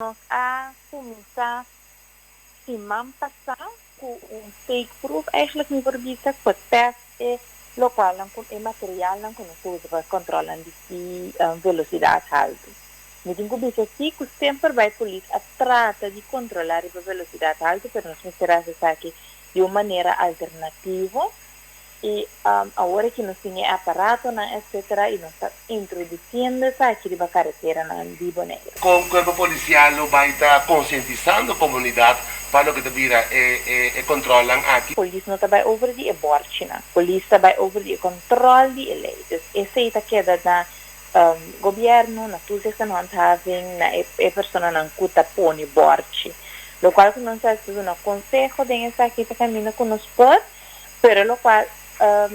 Nós a começar semana passada com um fake proof, eigenlijk niet verbeterd voor test e local e material não conhecido para controlar de velocidade alta. Me digo que aqui que sempre vai a polícia trata de controlar a velocidade alta, mas nós será aqui de uma maneira alternativa e agora que nós temos aparato, etc., e nós estamos introduzindo aqui de carretera na Rio Negro. Com o corpo policial vai estar conscientizando a comunidade para que vira e controlam aqui. Polícia não está over die abortina. Polícia está over die controle die lei. Dus essa está queda na governo, na toezicht en handhaving, na persona não cuta poni borchi. Lo qual que não se un consejo de essa aqui que camina com nos por, pero lo qual a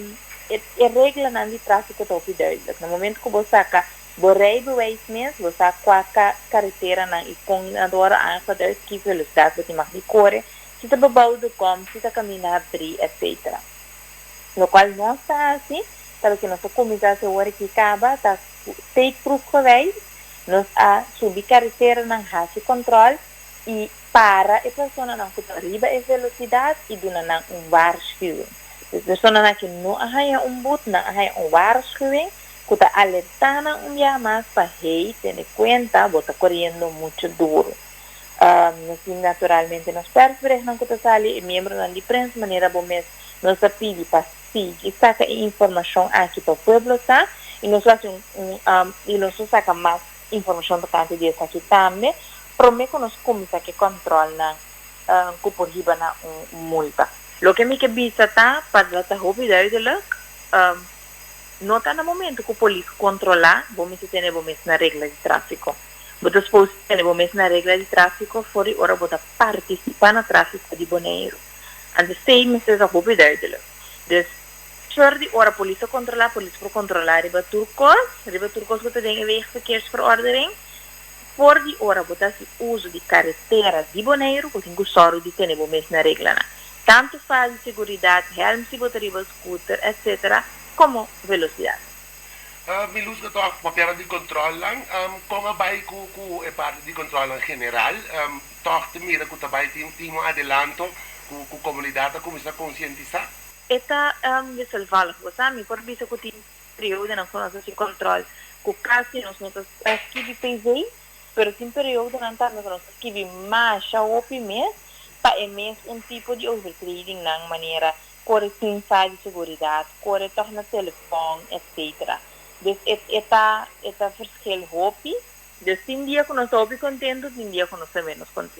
regra não de tráfico está duidelijk. No momento que você saca borrei bewijs mesmo, você saca a carretera na e com agora aangeduid que velocidade você mag niet correr, se está bebouwde como, se está caminhar abrir, etc. Lo qual não está assim, para que nossa comunidade agora que acaba, está take proof geweest, nós a subir carretera na raça controle e para a pessoa não que arriba a velocidade e dona não waarschuwing. Dus a pessoa que não há boot, não há waarschuwing, que está alertando dia mais para hey, ter conta, bota correndo muito duro. Assim, naturalmente, nós percebemos não que está ali, membro da imprensa, maneira bom mesmo, nós pedimos para seguir, saca informação aqui para o povo, tá? E nós fazemos e nós saca mais informação do canto disso aqui também, para que nós começamos a controlar que por riba na multa. Lo que me que visa tá para dar hobby duidelijk, não está no momento que a polícia controlar, vamos ter na regra de tráfico. Você pode ter na regra de tráfico, fora hora você participar no tráfico de Bonaire. En de same is a hobby duidelijk. Dus voor die ora politie voor controlar riba turcos que tem a wegverkeersverordening. Voor die ora botar se uso de carreteras de Bonaire, que tem gostado de ter na regra. Tanto faz de seguridade, helm se botar riba scooter, etc., como velocidade. Milus que toch papel de controlan, como vai com a parte de controle general, toch te mira que também tem um adelanto com a comunidade começa a conscientizar. Esta desalvala, sabe? Por isso que tem período na nossa controle, que quase nós aqui de PZ, pero tem período na nossa aqui de marcha ou pimenta, para mesmo tipo de overtrading na maneira correção de seguridade, corretor na telefone, etc. Dus esta verschil hopi. Dus 10 dia que nós estamos contentos, 10 dia que nós estamos menos contentos.